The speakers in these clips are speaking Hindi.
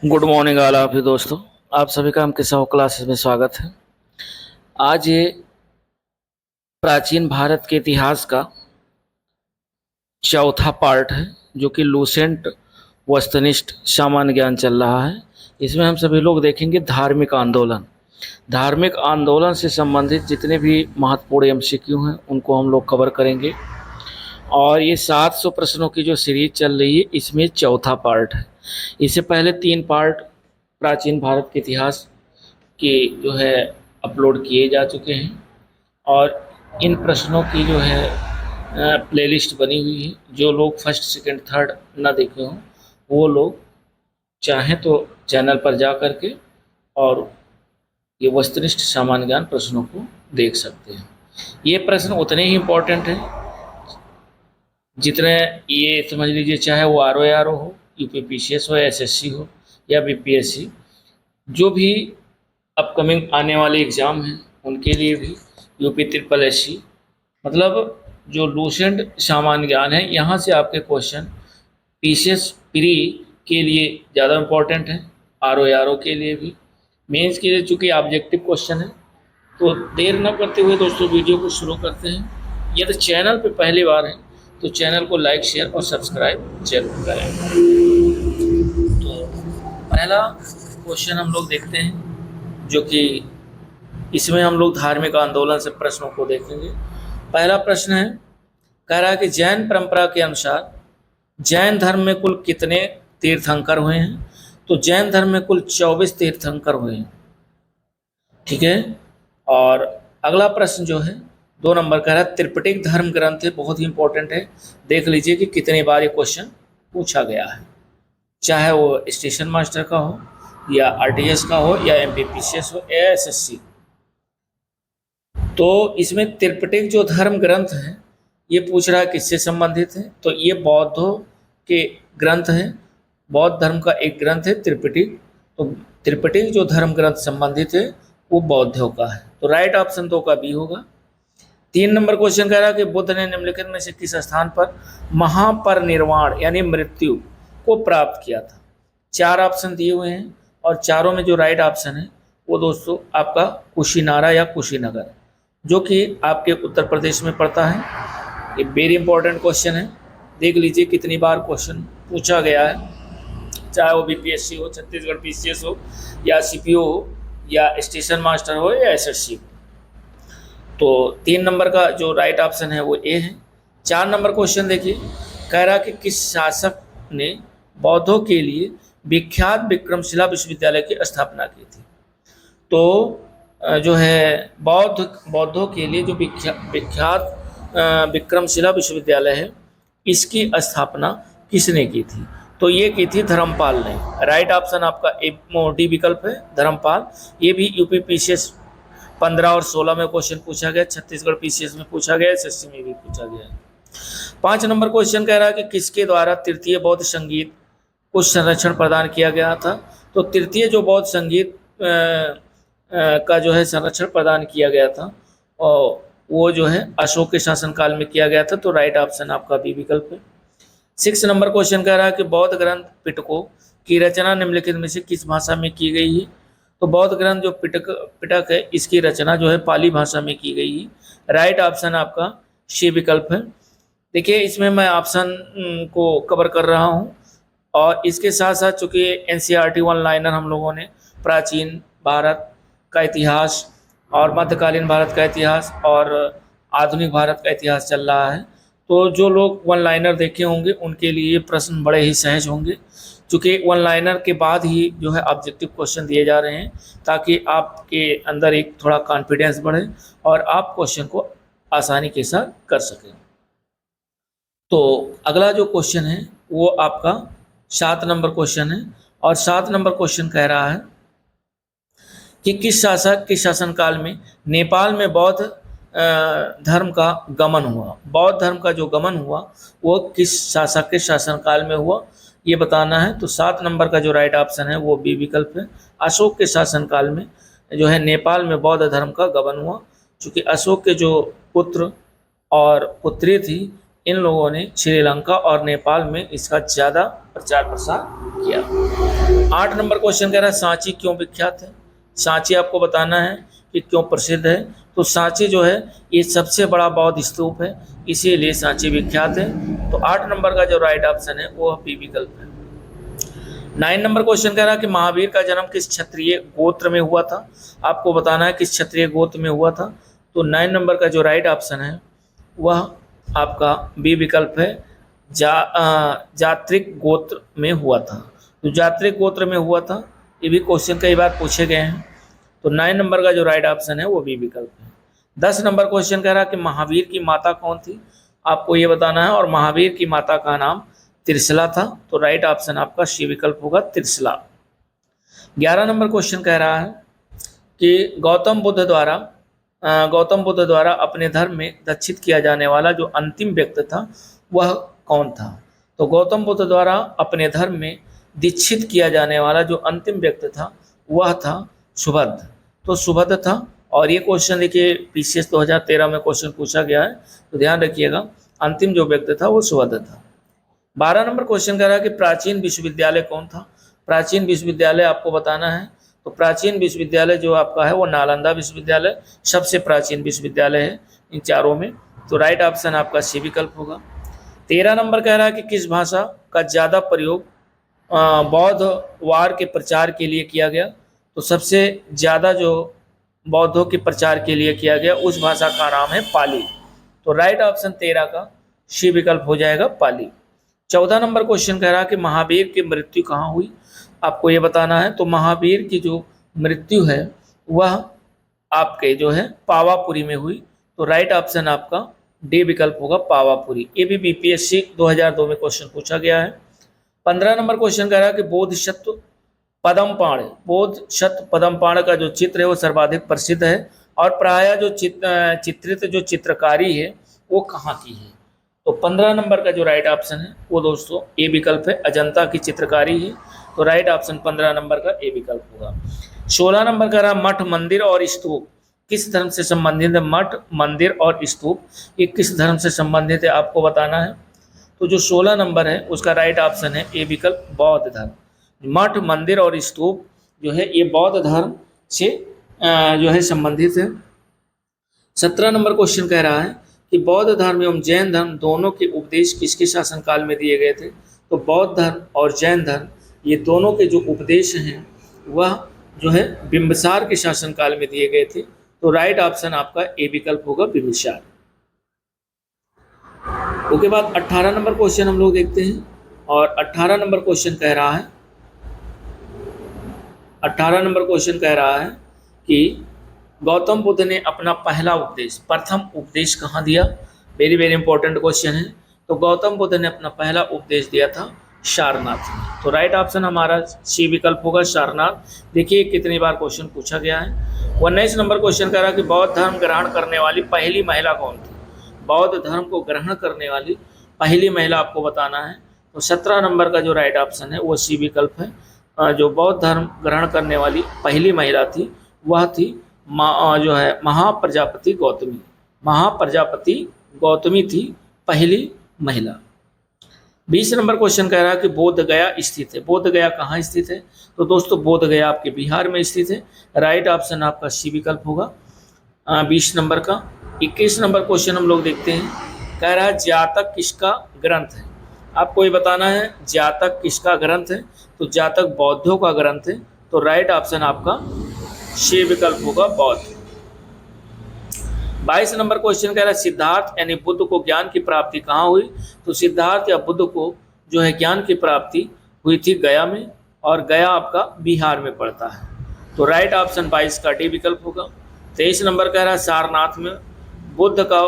गुड मॉर्निंग आल आप ही दोस्तों। आप सभी का हम किस्सा क्लासेस में स्वागत है। आज ये प्राचीन भारत के इतिहास का चौथा पार्ट है, जो कि लूसेंट वस्तुनिष्ठ सामान्य ज्ञान चल रहा है। इसमें हम सभी लोग देखेंगे धार्मिक आंदोलन। धार्मिक आंदोलन से संबंधित जितने भी महत्वपूर्ण एमसीक्यू हैं उनको हम लोग कवर करेंगे। और ये 700 प्रश्नों की जो सीरीज चल रही है, इसमें चौथा पार्ट है। इससे पहले 3 पार्ट प्राचीन भारत के इतिहास के जो है अपलोड किए जा चुके हैं, और इन प्रश्नों की जो है प्लेलिस्ट बनी हुई है। जो लोग फर्स्ट सेकंड थर्ड ना देखे हों वो लोग चाहें तो चैनल पर जा कर के और ये वस्तुनिष्ठ सामान्य ज्ञान प्रश्नों को देख सकते हैं। ये प्रश्न उतने ही इम्पोर्टेंट हैं जितने, ये समझ लीजिए, चाहे वो RO हो, UPPCS हो, SSC हो या BPSC, जो भी अपकमिंग आने वाले एग्ज़ाम हैं उनके लिए भी, UPSSC, मतलब जो लूसेंट सामान्य ज्ञान है, यहाँ से आपके क्वेश्चन PCS प्री के लिए ज़्यादा इम्पोर्टेंट है, RO के लिए भी, मेंस के लिए चूँकि ऑब्जेक्टिव क्वेश्चन है। तो देर न करते हुए दोस्तों वीडियो को शुरू करते हैं। यदि चैनल पे पहली बार हैं तो चैनल को लाइक, शेयर और सब्सक्राइब जरूर करें। तो पहला क्वेश्चन हम लोग देखते हैं, जो कि इसमें हम लोग धार्मिक आंदोलन से प्रश्नों को देखेंगे। पहला प्रश्न है, कह रहा है कि जैन परंपरा के अनुसार जैन धर्म में कुल कितने तीर्थंकर हुए हैं? तो जैन धर्म में कुल 24 तीर्थंकर हुए हैं। ठीक है। और अगला प्रश्न जो है 2 नंबर का है, त्रिपिटक धर्म ग्रंथ है, बहुत ही इंपॉर्टेंट है। देख लीजिए कि कितने बार ये क्वेश्चन पूछा गया है, चाहे वो स्टेशन मास्टर का हो या RTS का हो या MPPCS हो या SSC। तो इसमें त्रिपिटक जो धर्म ग्रंथ है ये पूछ रहा है किससे संबंधित है? तो ये बौद्धों के ग्रंथ हैं। बौद्ध धर्म का एक ग्रंथ है त्रिपिटक। तो त्रिपिटक जो धर्म ग्रंथ संबंधित है वो बौद्धों का है। तो राइट ऑप्शन 2 का बी होगा। 3 नंबर क्वेश्चन कह रहा है कि बुद्ध ने निम्नलिखित में से किस स्थान पर महापरिनिर्वाण यानी मृत्यु को प्राप्त किया था? 4 ऑप्शन दिए हुए हैं और चारों में जो राइट ऑप्शन है वो दोस्तों आपका कुशीनारा या कुशीनगर, जो कि आपके उत्तर प्रदेश में पड़ता है। ये वेरी इंपॉर्टेंट क्वेश्चन है। देख लीजिए कितनी बार क्वेश्चन पूछा गया है, चाहे वो BPSC हो, छत्तीसगढ़ PCS हो या CPO हो या स्टेशन मास्टर हो या SSC। तो 3 नंबर का जो राइट ऑप्शन है वो ए है। 4 नंबर क्वेश्चन देखिए, कह रहा कि किस शासक ने बौद्धों के लिए विख्यात विक्रमशिला विश्वविद्यालय की स्थापना की थी? तो जो है बौद्धों के लिए जो विख्यात विक्रमशिला विश्वविद्यालय है, इसकी स्थापना किसने की थी? तो ये की थी धर्मपाल ने। राइट ऑप्शन आपका डी विकल्प है, धर्मपाल। ये भी UPPCS 15 और 16 में क्वेश्चन पूछा गया, छत्तीसगढ़ PCS में पूछा गया, SSC में भी पूछा गया है। 5 नंबर क्वेश्चन कह रहा है कि किसके द्वारा तृतीय बौद्ध संगीत को संरक्षण प्रदान किया गया था? तो तृतीय जो बौद्ध संगीत का जो है संरक्षण प्रदान किया गया था और वो जो है अशोक के शासनकाल में किया गया था। तो राइट ऑप्शन आपका बी विकल्प है। 6 नंबर क्वेश्चन कह रहा है कि बौद्ध ग्रंथ पिटकों की रचना निम्नलिखित में से किस भाषा में की गई है? तो बौद्ध ग्रंथ जो पिटक है, इसकी रचना जो है पाली भाषा में की गई है। राइट ऑप्शन आपका सी विकल्प है। देखिए इसमें मैं ऑप्शन को कवर कर रहा हूँ, और इसके साथ साथ चूँकि NCERT वन लाइनर हम लोगों ने प्राचीन भारत का इतिहास और मध्यकालीन भारत का इतिहास और आधुनिक भारत का इतिहास चल रहा है, तो जो लोग वन लाइनर देखे होंगे उनके लिए ये प्रश्न बड़े ही सहज होंगे, चूँकि वन लाइनर के बाद ही जो है ऑब्जेक्टिव क्वेश्चन दिए जा रहे हैं, ताकि आपके अंदर एक थोड़ा कॉन्फिडेंस बढ़े और आप क्वेश्चन को आसानी के साथ कर सकें। तो अगला जो क्वेश्चन है वो आपका 7 नंबर क्वेश्चन है, और 7 नंबर क्वेश्चन कह रहा है कि किस शासक के शासनकाल में नेपाल में बौद्ध धर्म का गमन हुआ? बौद्ध धर्म का जो गमन हुआ वो किस शासक के शासनकाल में हुआ, ये बताना है। तो 7 नंबर का जो राइट ऑप्शन है वो बी विकल्प है। अशोक के शासनकाल में जो है नेपाल में बौद्ध धर्म का गमन हुआ, चूँकि अशोक के जो पुत्र और पुत्री थी, इन लोगों ने श्रीलंका और नेपाल में इसका ज़्यादा प्रचार प्रसार किया। 8 नंबर क्वेश्चन कह रहा है सांची क्यों विख्यात है। सांची आपको बताना है कि क्यों प्रसिद्ध है। तो सांची जो है ये सबसे बड़ा बौद्ध स्तूप है, इसीलिए सांची विख्यात है। तो 8 नंबर का जो राइट ऑप्शन है वो बी विकल्प है। 9 नंबर क्वेश्चन कह रहा है कि महावीर का जन्म किस क्षत्रिय गोत्र में हुआ था। आपको बताना है किस क्षत्रिय गोत्र में हुआ था। तो 9 नंबर का जो राइट ऑप्शन है वह आपका बी विकल्प है, जात्रिक गोत्र में हुआ था। तो जात्रिक गोत्र में हुआ था, ये भी क्वेश्चन कई बार पूछे गए हैं। तो 9 नंबर का जो राइट ऑप्शन है वो बी विकल्प है। 10 नंबर क्वेश्चन कह रहा है कि महावीर की माता कौन थी। आपको ये बताना है, और महावीर की माता का नाम त्रिशला था। तो राइट ऑप्शन आपका सी विकल्प होगा, त्रिशला। 11 नंबर क्वेश्चन कह रहा है कि गौतम बुद्ध द्वारा अपने धर्म में दीक्षित किया जाने वाला जो अंतिम व्यक्ति था वह कौन था। तो गौतम बुद्ध द्वारा अपने धर्म में दीक्षित किया जाने वाला जो अंतिम व्यक्ति था वह था सुभद्र। तो सुभद्र था, और ये क्वेश्चन देखिए पीसीएस 2013 में क्वेश्चन पूछा गया है, तो ध्यान रखिएगा अंतिम जो व्यक्ति था वो सुभद्र था। 12 नंबर क्वेश्चन कह रहा है कि प्राचीन विश्वविद्यालय कौन था। प्राचीन विश्वविद्यालय आपको बताना है। तो प्राचीन विश्वविद्यालय जो आपका है वो नालंदा विश्वविद्यालय सबसे प्राचीन विश्वविद्यालय है इन चारों में। तो राइट ऑप्शन आपका सी विकल्प होगा। 13 नंबर कह रहा है कि किस भाषा का ज़्यादा प्रयोग बौद्ध वार के प्रचार के लिए किया गया। तो सबसे ज़्यादा जो बौद्धों के प्रचार के लिए किया गया उस भाषा का नाम है पाली। तो राइट ऑप्शन 13 का सी विकल्प हो जाएगा, पाली। 14 नंबर क्वेश्चन कह रहा है कि महावीर की मृत्यु कहाँ हुई। आपको ये बताना है। तो महावीर की जो मृत्यु है वह आपके जो है पावापुरी में हुई। तो राइट ऑप्शन आपका डी विकल्प होगा, पावापुरी। ये भी बीपीएससी 2002 में क्वेश्चन पूछा गया है। 15 नंबर क्वेश्चन कह रहा है कि बोधिसत्व पद्मपाण का जो चित्र है वो सर्वाधिक प्रसिद्ध है, और प्रायः जो चित्रित जो चित्रकारी है वो कहाँ की है। तो 15 नंबर का जो राइट ऑप्शन है वो दोस्तों ए विकल्प है, अजंता की चित्रकारी है। तो राइट ऑप्शन 15 नंबर का ए विकल्प होगा। 16 नंबर का रहा मठ, मंदिर और स्तूप किस धर्म से संबंधित है। मठ, मंदिर और स्तूप ये किस धर्म से संबंधित है आपको बताना है। तो जो 16 नंबर है उसका राइट ऑप्शन है ए विकल्प, बौद्ध धर्म। मठ, मंदिर और स्तूप जो है ये बौद्ध धर्म से जो है संबंधित है। 17 नंबर क्वेश्चन कह रहा है कि बौद्ध धर्म एवं जैन धर्म दोनों के उपदेश किसके शासनकाल में दिए गए थे। तो बौद्ध धर्म और जैन धर्म ये दोनों के जो उपदेश हैं वह जो है बिंबिसार के शासनकाल में दिए गए थे। तो राइट ऑप्शन आपका ए विकल्प होगा, बिंबिसार। उसके बाद 18 नंबर क्वेश्चन हम लोग देखते हैं, और 18 नंबर क्वेश्चन कह रहा है 18 नंबर क्वेश्चन कह रहा है कि गौतम बुद्ध ने अपना पहला उपदेश, प्रथम उपदेश कहाँ दिया। वेरी वेरी इंपॉर्टेंट क्वेश्चन है। तो गौतम बुद्ध ने अपना पहला उपदेश दिया था सारनाथ में। तो राइट ऑप्शन हमारा सी विकल्प होगा, सारनाथ। देखिए कितनी बार क्वेश्चन पूछा गया है। 19 नंबर क्वेश्चन कह रहा है कि बौद्ध धर्म ग्रहण करने वाली पहली महिला कौन थी। बौद्ध धर्म को ग्रहण करने वाली पहली महिला आपको बताना है। तो 17 नंबर का जो राइट ऑप्शन है वो सी विकल्प है। जो बौद्ध धर्म ग्रहण करने वाली पहली महिला थी वह थी जो है महाप्रजापति गौतमी। महाप्रजापति गौतमी थी पहली महिला। 20 नंबर क्वेश्चन कह रहा है कि बोध गया स्थित है। बोध गया कहाँ स्थित है। तो दोस्तों बोध गया आपके बिहार में स्थित है। राइट ऑप्शन आपका सी विकल्प होगा 20 नंबर का। 21 नंबर क्वेश्चन हम लोग देखते हैं। कह रहा है जातक किसका ग्रंथ है। आपको ये बताना है जातक किसका ग्रंथ है। तो जातक बौद्धों का ग्रंथ है। तो राइट ऑप्शन आपका सी विकल्प होगा, बौद्ध। 22 नंबर क्वेश्चन कह रहा है सिद्धार्थ यानी बुद्ध को ज्ञान की प्राप्ति कहाँ हुई। तो सिद्धार्थ या बुद्ध को जो है ज्ञान की प्राप्ति हुई थी गया में, और गया आपका बिहार में पड़ता है। तो राइट ऑप्शन 22 का डी विकल्प होगा। 23 नंबर कह रहा है सारनाथ में बुद्ध का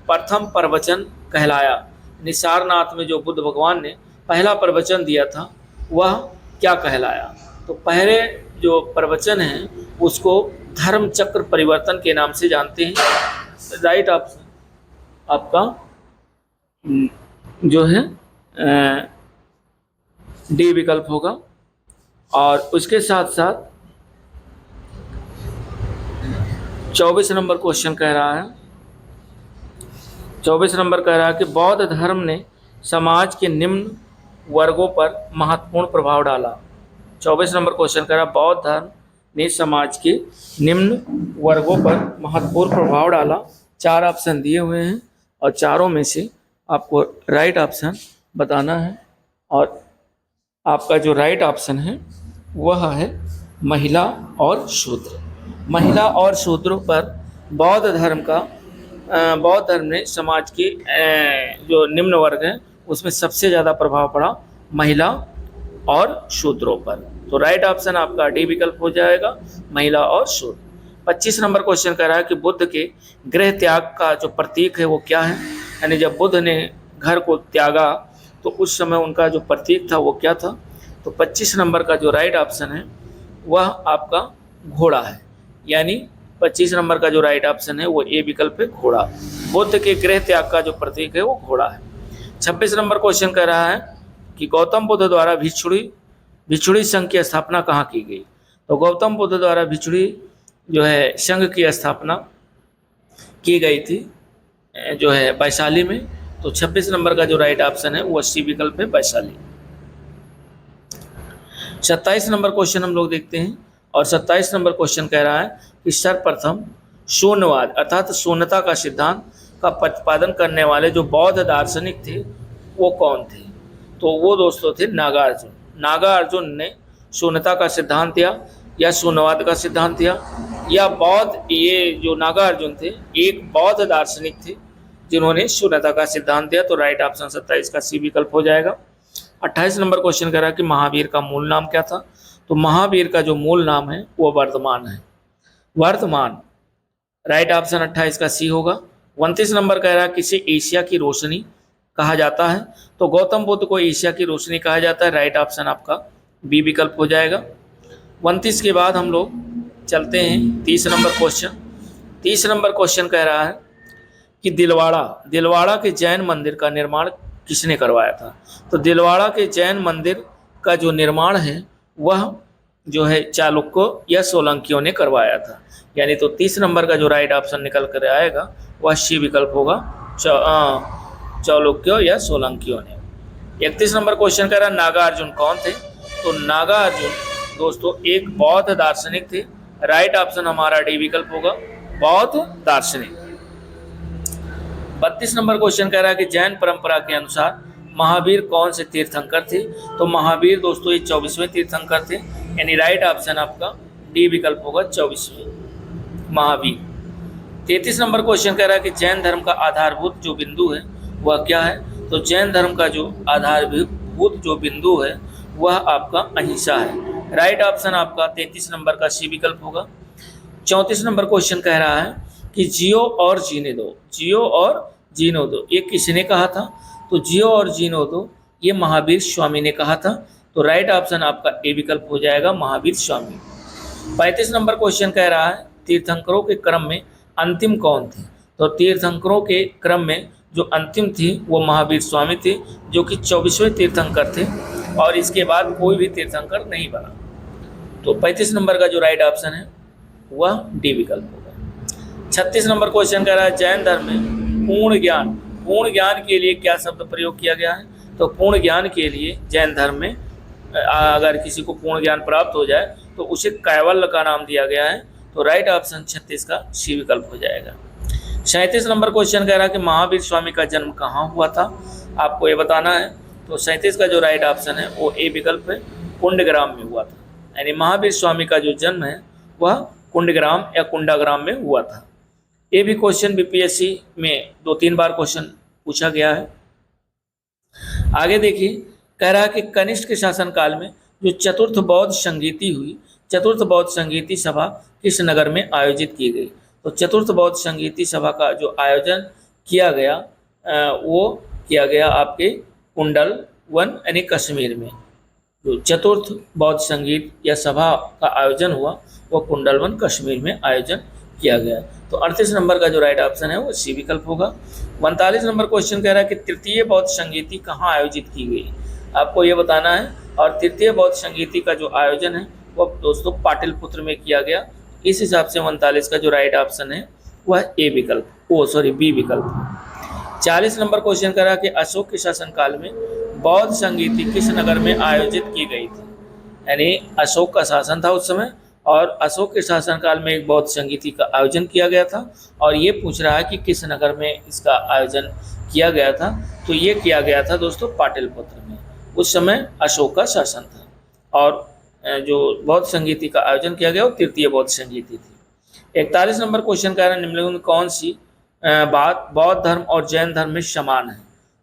प्रथम प्रवचन कहलाया। यानी सारनाथ में जो बुद्ध भगवान ने पहला प्रवचन दिया था वह क्या कहलाया। तो पहले जो प्रवचन है उसको धर्म चक्र परिवर्तन के नाम से जानते हैं। राइट ऑप्शन आपका जो है डी विकल्प होगा। और उसके साथ साथ 24 नंबर क्वेश्चन कह रहा है 24 नंबर कह रहा है कि बौद्ध धर्म ने समाज के निम्न वर्गों पर महत्वपूर्ण प्रभाव डाला। 24 नंबर क्वेश्चन कह रहा बौद्ध धर्म ने समाज के निम्न वर्गों पर महत्वपूर्ण प्रभाव डाला। 4 ऑप्शन दिए हुए हैं और चारों में से आपको राइट ऑप्शन बताना है, और आपका जो राइट ऑप्शन है वह है महिला और शूद्र। महिला और शूद्रों पर बौद्ध धर्म ने समाज के जो निम्न वर्ग हैं उसमें सबसे ज़्यादा प्रभाव पड़ा महिला और शूद्रों पर। तो राइट ऑप्शन आपका डी विकल्प हो जाएगा, महिला और शूद्र। 25 नंबर क्वेश्चन कह रहा है कि बुद्ध के गृह त्याग का जो प्रतीक है वो क्या है, यानी जब बुद्ध ने घर को त्यागा तो उस समय उनका जो प्रतीक था वो क्या था। तो 25 नंबर का जो राइट ऑप्शन है वह आपका घोड़ा है, यानी 25 नंबर का जो राइट ऑप्शन है वो ए विकल्प है, घोड़ा। बुद्ध के गृह त्याग का जो प्रतीक है वो घोड़ा है। 26 नंबर क्वेश्चन कह रहा है कि गौतम बुद्ध द्वारा भिक्षुणी संघ की स्थापना कहाँ की गई। तो गौतम बुद्ध द्वारा भिक्षुणी जो है संघ की स्थापना की गई थी जो है वैशाली में। तो 26 नंबर का जो राइट ऑप्शन है वो सी विकल्प है, वैशाली। 27 नंबर क्वेश्चन हम लोग देखते हैं, और 27 नंबर क्वेश्चन कह रहा है कि सर्वप्रथम शून्यवाद अर्थात शून्यता का सिद्धांत का प्रतिपादन करने वाले जो बौद्ध दार्शनिक थे वो कौन थे। तो वो दोस्तों थे नागार्जुन। नागार्जुन ने शून्यता का सिद्धांत दिया या शून्यवाद का सिद्धांत दिया, या ये जो नागार्जुन थे एक बौद्ध दार्शनिक थे जिन्होंने शून्यता का सिद्धांत दिया। तो राइट ऑप्शन 27 का सी विकल्प हो जाएगा। 28 नंबर क्वेश्चन कह रहा है कि महावीर का मूल नाम क्या था। तो महावीर का जो मूल नाम है वो वर्धमान है, वर्धमान। राइट ऑप्शन 28 का सी होगा। 29 नंबर कह रहा है किसे एशिया की रोशनी कहा जाता है। तो गौतम बुद्ध को एशिया की रोशनी कहा जाता है, राइट ऑप्शन आपका बी विकल्प हो जाएगा। 29 के बाद हम लोग चलते हैं 30 नंबर क्वेश्चन। 30 नंबर क्वेश्चन कह रहा है कि दिलवाड़ा के जैन मंदिर का निर्माण किसने करवाया था। तो दिलवाड़ा के जैन मंदिर का जो निर्माण है वह जो है चालुक्यों या सोलंकियों ने करवाया था, यानी तो 30 नंबर का जो राइट ऑप्शन निकल कर आएगा वह सी विकल्प होगा, चालुक्यों या सोलंकियों ने। 31 नंबर क्वेश्चन कह रहा है नागार्जुन कौन थे। तो नागार्जुन दोस्तों एक बौद्ध दार्शनिक थे, राइट ऑप्शन हमारा डी विकल्प होगा, बौद्ध दार्शनिक। 32 नंबर क्वेश्चन कह रहा है कि जैन परंपरा के अनुसार महावीर कौन से तीर्थंकर थे। तो महावीर दोस्तों ये 24वें तीर्थंकर थे, यानी राइट ऑप्शन आपका डी विकल्प होगा, 24वें महावीर। 33 नंबर क्वेश्चन कह रहा है कि जैन धर्म का आधारभूत जो बिंदु है वह क्या है। तो जैन धर्म का जो आधारभूत जो बिंदु है वह आपका अहिंसा है, राइट ऑप्शन आपका 33 नंबर का सी विकल्प होगा। 34 नंबर क्वेश्चन कह रहा है कि जियो और जीने दो, जियो और जीनो दो ये किसने कहा था। तो जियो और जीनो दो ये महावीर स्वामी ने कहा था। तो राइट ऑप्शन आपका ए विकल्प हो जाएगा, महावीर स्वामी। 35 नंबर क्वेश्चन कह रहा है तीर्थंकरों के क्रम में अंतिम कौन थे। तो तीर्थंकरों के क्रम में जो अंतिम थी वो महावीर स्वामी थे, जो कि 24वें तीर्थंकर थे, और इसके बाद कोई भी तीर्थंकर नहीं बना। तो 35 नंबर का जो राइट ऑप्शन है वह डी विकल्प होगा। 36 नंबर क्वेश्चन कह रहा है जैन धर्म में पूर्ण ज्ञान के लिए क्या शब्द प्रयोग किया गया है। तो पूर्ण ज्ञान के लिए जैन धर्म में अगर किसी को पूर्ण ज्ञान प्राप्त हो जाए तो उसे कैवल्य का नाम दिया गया है। तो राइट ऑप्शन 36 का सी विकल्प हो जाएगा। 37 नंबर क्वेश्चन कह रहा है कि महावीर स्वामी का जन्म कहाँ हुआ था, आपको ये बताना है। तो 37 का जो राइट ऑप्शन है वो ए विकल्प है, कुंडग्राम में हुआ था, यानी महावीर स्वामी का जो जन्म है वह कुंडग्राम या कुंडाग्राम में हुआ था। ये भी क्वेश्चन बीपीएससी में 2-3 बार क्वेश्चन पूछा गया है। आगे देखिए, कह रहा है कि कनिष्क के शासनकाल में जो चतुर्थ बौद्ध संगीति हुई, चतुर्थ बौद्ध संगीति सभा किस नगर में आयोजित की गई। तो चतुर्थ बौद्ध संगीति सभा का जो आयोजन किया गया वो किया गया आपके कुंडलवन यानी कश्मीर में। जो चतुर्थ बौद्ध संगीत या सभा का आयोजन हुआ वो कुंडलवन कश्मीर में आयोजन किया गया। तो 38 नंबर का जो राइट ऑप्शन है वो सी विकल्प होगा। 39 नंबर क्वेश्चन कह रहा है कि तृतीय बौद्ध संगीति कहाँ आयोजित की गई, आपको ये बताना है। और तृतीय बौद्ध संगीति का जो आयोजन है वो दोस्तों पाटलिपुत्र में किया गया। इस हिसाब से 39 का जो राइट ऑप्शन है वह ए विकल्प बी विकल्प। 40 नंबर क्वेश्चन कह रहा है कि अशोक के शासनकाल में बौद्ध संगीति किस नगर में आयोजित की गई थी। यानी अशोक का शासन था उस समय, और अशोक के शासनकाल में एक बौद्ध संगीति का आयोजन किया गया था। और ये पूछ रहा है कि किस नगर में इसका आयोजन किया गया था। तो ये किया गया था दोस्तों पाटलिपुत्र में। उस समय अशोक का शासन था, और जो बौद्ध संगीति का आयोजन किया गया वो तृतीय बौद्ध संगीति थी। 41 नंबर क्वेश्चन कह रहा है निम्नलिखित में कौन सी बात बौद्ध धर्म और जैन धर्म में समान है।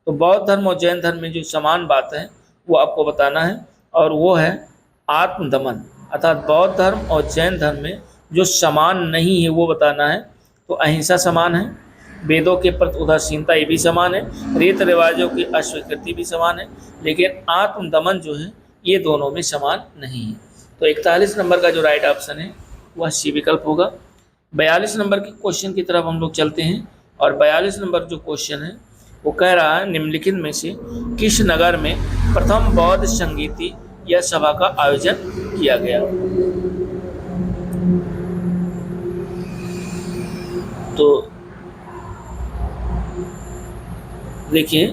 तो बौद्ध धर्म और जैन धर्म में जो समान बात है वो आपको बताना है, और वो है आत्मदमन। अर्थात बौद्ध धर्म और जैन धर्म में जो समान नहीं है वो बताना है। तो अहिंसा समान है, वेदों के प्रति उदासीनता ये भी समान है, रीत रिवाजों की अस्वीकृति भी समान है, लेकिन आत्मदमन जो है ये दोनों में समान नहीं है। तो 41 नंबर का जो राइट ऑप्शन है वह सी विकल्प होगा। 42 नंबर के क्वेश्चन की तरफ हम लोग चलते हैं, और 42 नंबर जो क्वेश्चन है वो कह रहा है निम्नलिखित में से किस नगर में प्रथम बौद्ध संगीति या सभा का आयोजन किया गया। तो देखिए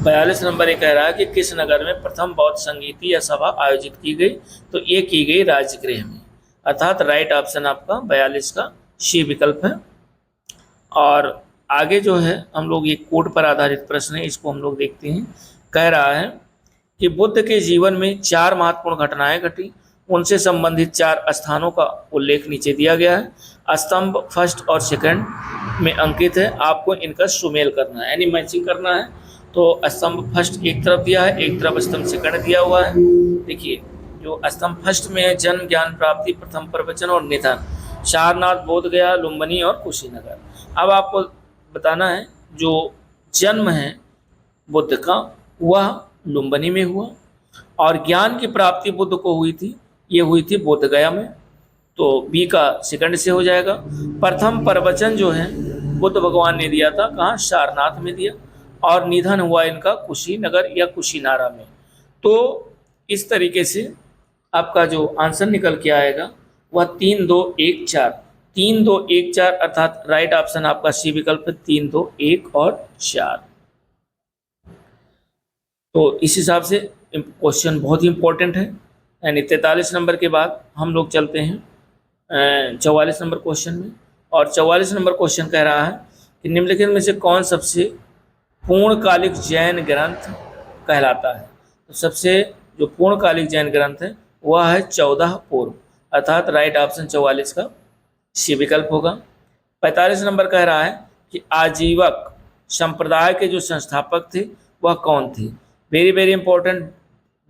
42 नंबर ये कह रहा है कि किस नगर में प्रथम बौद्ध संगीति या सभा आयोजित की गई। तो ये की गई राजगृह में, अर्थात राइट ऑप्शन आपका 42 का सी विकल्प है। और आगे जो है हम लोग ये कोड पर आधारित प्रश्न है, इसको हम लोग देखते हैं। कह रहा है कि बुद्ध के जीवन में 4 महत्वपूर्ण घटनाएं घटी, उनसे संबंधित 4 स्थानों का उल्लेख नीचे दिया गया है। स्तंभ फर्स्ट और सेकंड में अंकित है, आपको इनका सुमेल करना है यानी मैचिंग करना है। तो स्तंभ फर्स्ट एक तरफ दिया है, एक तरफ स्तंभ सेकंड दिया हुआ है। देखिए जो स्तंभ फर्स्ट में है जन्म ज्ञान प्राप्ति प्रथम प्रवचन और निधन, सारनाथ बोधगया लुम्बिनी और कुशीनगर। अब आपको बताना है जो जन्म है बुद्ध का वह लुम्बिनी में हुआ, और ज्ञान की प्राप्ति बुद्ध को हुई थी, ये हुई थी बोधगया में। तो बी का सेकंड से हो जाएगा। प्रथम प्रवचन जो है बुद्ध भगवान ने दिया था कहाँ, सारनाथ में दिया, और निधन हुआ इनका कुशीनगर या कुशीनारा में। तो इस तरीके से आपका जो आंसर निकल के आएगा वह 3 2 1 4 3 2 1 4, अर्थात राइट ऑप्शन आपका सी विकल्प है 3 2 1 और 4। तो इस हिसाब से क्वेश्चन बहुत ही इंपॉर्टेंट है। यानी 43 नंबर के बाद हम लोग चलते हैं 44 नंबर क्वेश्चन में, और 44 नंबर क्वेश्चन कह रहा है कि निम्नलिखित में से कौन सबसे पूर्णकालिक जैन ग्रंथ कहलाता है। तो सबसे जो पूर्णकालिक जैन ग्रंथ है वह है 14 पूर्व, अर्थात राइट ऑप्शन 44 का सी विकल्प होगा। 45 नंबर कह रहा है कि आजीवक संप्रदाय के जो संस्थापक थे वह कौन थे। वेरी वेरी इंपॉर्टेंट,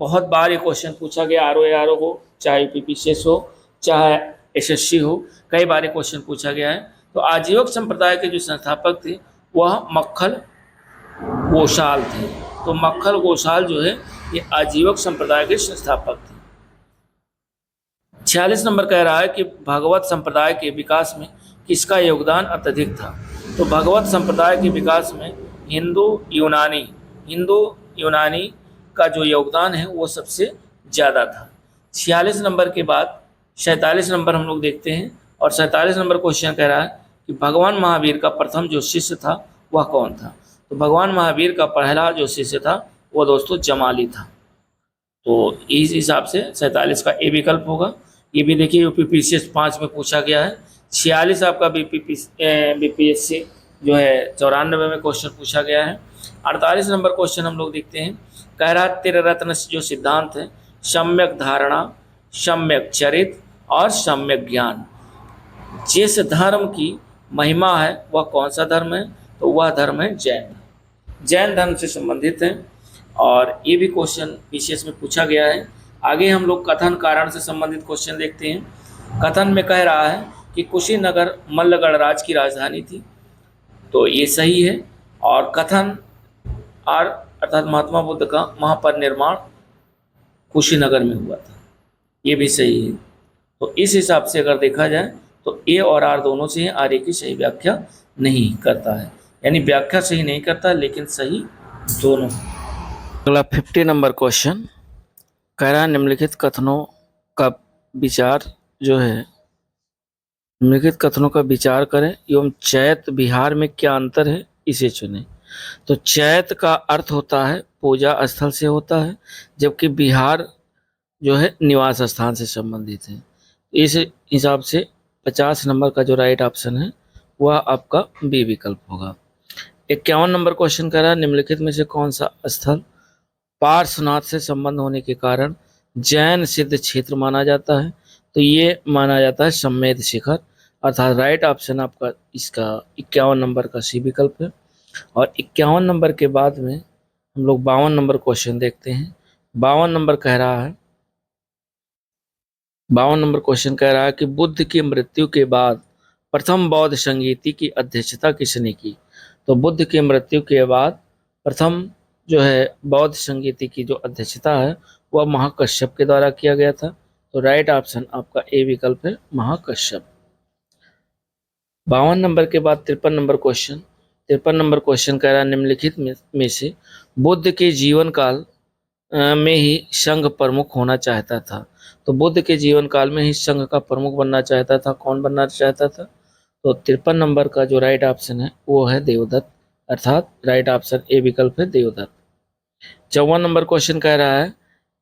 बहुत बार ये क्वेश्चन पूछा गया, आर हो चाहे यूपीपीसीएस हो चाहे एसएससी हो, कई बार ये क्वेश्चन पूछा गया है। तो आजीवक संप्रदाय के जो संस्थापक थे वह मक्खल गोशाल थे। तो मक्खल गोशाल जो है ये आजीवक संप्रदाय के संस्थापक थे। 46 नंबर कह रहा है कि भागवत संप्रदाय के विकास में किसका योगदान अत्यधिक था। तो भागवत संप्रदाय के विकास में हिंदू यूनानी का जो योगदान है वो सबसे ज़्यादा था। 46 नंबर के बाद 47 नंबर हम लोग देखते हैं, और 47 नंबर क्वेश्चन कह रहा है कि भगवान महावीर का प्रथम जो शिष्य था वह कौन था। तो भगवान महावीर का पहला जो शिष्य था वो दोस्तों जमाली था। तो इस हिसाब से 47 का ए विकल्प होगा। ये भी देखिए यूपीपीसीएस 5 में पूछा गया है। 46 आपका बीपीएससी जो है 94 में क्वेश्चन पूछा गया है। 48 नंबर क्वेश्चन हम लोग देखते हैं। कह रहा त्रिरत्न जो सिद्धांत है, सम्यक धारणा, सम्यक चरित्र और सम्यक ज्ञान, जिस धर्म की महिमा है वह कौन सा धर्म है। तो वह धर्म है जैन धर्म से संबंधित है, और ये भी क्वेश्चन विशेष में पूछा गया है। आगे हम लोग कथन कारण से संबंधित क्वेश्चन देखते हैं। कथन में कह रहा है कि कुशीनगर मल्लगढ़ राज की राजधानी थी, तो ये सही है। और कथन और अर्थात महात्मा बुद्ध का महापरिनिर्वाण कुशीनगर में हुआ था, ये भी सही है। तो इस हिसाब से अगर देखा जाए तो ए और आर दोनों से आर ए की सही व्याख्या नहीं करता है, यानी व्याख्या सही नहीं करता लेकिन सही दोनों। अगला 50 नंबर क्वेश्चन कह रहा है निम्नलिखित कथनों का विचार जो है, निम्नलिखित कथनों का विचार करें एवं चैत बिहार में क्या अंतर है इसे चुनें। तो चैत का अर्थ होता है पूजा स्थल से होता है, जबकि बिहार जो है निवास स्थान से संबंधित है। इस हिसाब से 50 नंबर का जो राइट ऑप्शन है वह आपका बी विकल्प होगा। 51 नंबर क्वेश्चन कह रहा है निम्नलिखित में से कौन सा स्थल पार्श्वनाथ से संबंध होने के कारण जैन सिद्ध क्षेत्र माना जाता है? तो ये माना जाता है सम्मेद शिखर, अर्थात राइट ऑप्शन आपका इसका 51 नंबर का सी विकल्प है। और 51 नंबर के बाद में हम लोग 52 नंबर क्वेश्चन देखते हैं। 52 नंबर कह रहा है 52 नंबर क्वेश्चन कह रहा है कि बुद्ध की मृत्यु के बाद प्रथम बौद्ध संगीति की अध्यक्षता किसने की? तो बुद्ध की मृत्यु के बाद प्रथम जो है बौद्ध संगीति की जो अध्यक्षता है वह महाकश्यप के द्वारा किया गया था। तो राइट ऑप्शन आपका ए विकल्प है, महाकश्यप। 52 नंबर के बाद 53 नंबर क्वेश्चन 53 नंबर क्वेश्चन कह रहा है निम्नलिखित में से बुद्ध के जीवन काल में ही संघ प्रमुख होना चाहता था? तो बुद्ध के जीवन काल में ही संघ का प्रमुख बनना चाहता था, कौन बनना चाहता था? तो 53 नंबर का जो राइट ऑप्शन है वो है देवदत्त, अर्थात राइट ऑप्शन ए विकल्प है देवदत्त। 54 नंबर क्वेश्चन कह रहा है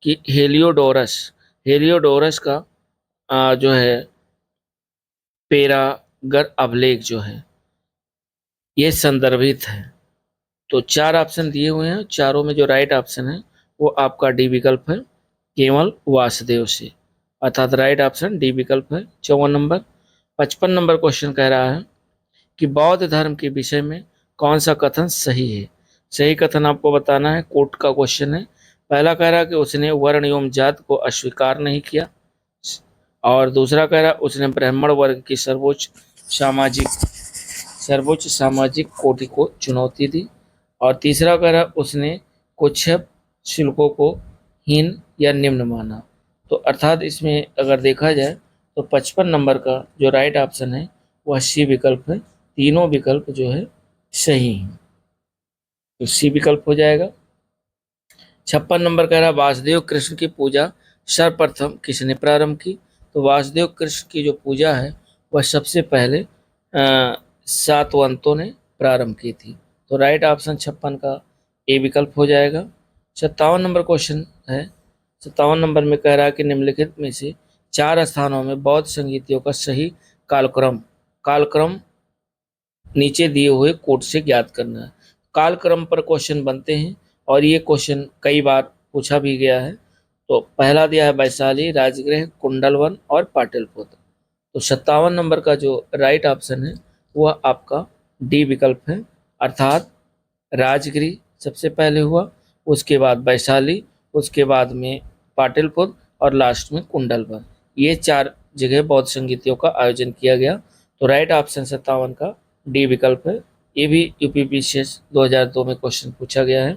कि हेलियोडोरस हेलियोडोरस का जो है पेरागर अभिलेख जो है ये संदर्भित है। तो 4 ऑप्शन दिए हुए हैं, चारों में जो राइट ऑप्शन है वो आपका डी विकल्प है, केवल वासुदेव से, अर्थात राइट ऑप्शन डी विकल्प है 54 नंबर। 55 नंबर क्वेश्चन कह रहा है कि बौद्ध धर्म के विषय में कौन सा कथन सही है? सही कथन आपको बताना है, कोर्ट का क्वेश्चन है। पहला कह रहा है कि उसने वर्ण एवं जात को अस्वीकार नहीं किया, और दूसरा कह रहा है उसने ब्राह्मण वर्ग की सर्वोच्च सामाजिक कोटि को चुनौती दी, और तीसरा कह रहा है उसने कुछ शुल्कों को हीन या निम्न माना। तो अर्थात इसमें अगर देखा जाए तो 55 नंबर का जो राइट ऑप्शन है वह सी विकल्प है, तीनों विकल्प जो है सही हैं, तो सी विकल्प हो जाएगा। 56 नंबर कह रहा है वासुदेव कृष्ण की पूजा सर्वप्रथम किसने प्रारंभ की? तो वासुदेव कृष्ण की जो पूजा है वह सबसे पहले सातवंतों ने प्रारंभ की थी। तो राइट ऑप्शन 56 का ए विकल्प हो जाएगा। 57 नंबर क्वेश्चन है। 57 नंबर में कह रहा है कि निम्नलिखित में से 4 स्थानों में बौद्ध संगीतियों का सही कालक्रम कालक्रम नीचे दिए हुए कोड से ज्ञात करना है। कालक्रम पर क्वेश्चन बनते हैं और ये क्वेश्चन कई बार पूछा भी गया है। तो पहला दिया है वैशाली, राजगृह, कुंडलवन और पाटलिपुत्र। तो 57 नंबर का जो राइट ऑप्शन है वह आपका डी विकल्प है, अर्थात राजगिरी सबसे पहले हुआ, उसके बाद वैशाली, उसके बाद में पाटलिपुत्र और लास्ट में कुंडलवन। ये 4 जगह बौद्ध संगीतियों का आयोजन किया गया। तो राइट ऑप्शन 57 का डी विकल्प है। ये भी यूपीपीसीएस 2002 में क्वेश्चन पूछा गया है।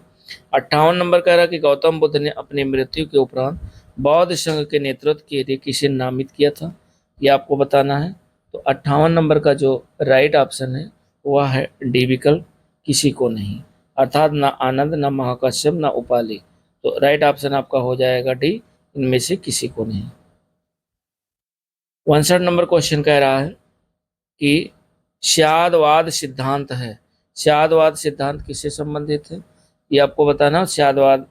58 नंबर कह रहा है कि गौतम बुद्ध ने अपनी मृत्यु के उपरांत बौद्ध संघ के नेतृत्व के लिए किसे नामित किया था? ये आपको बताना है। तो 58 नंबर का जो राइट ऑप्शन है वह है डी विकल्प, किसी को नहीं, अर्थात ना आनंद, ना महाकश्यप, ना उपाली। तो राइट ऑप्शन आपका हो जाएगा डी, इनमें से किसी को नहीं। 59 नंबर क्वेश्चन कह रहा है कि स्यादवाद सिद्धांत है, स्यादवाद सिद्धांत किससे संबंधित है? ये आपको बताना। स्यादवाद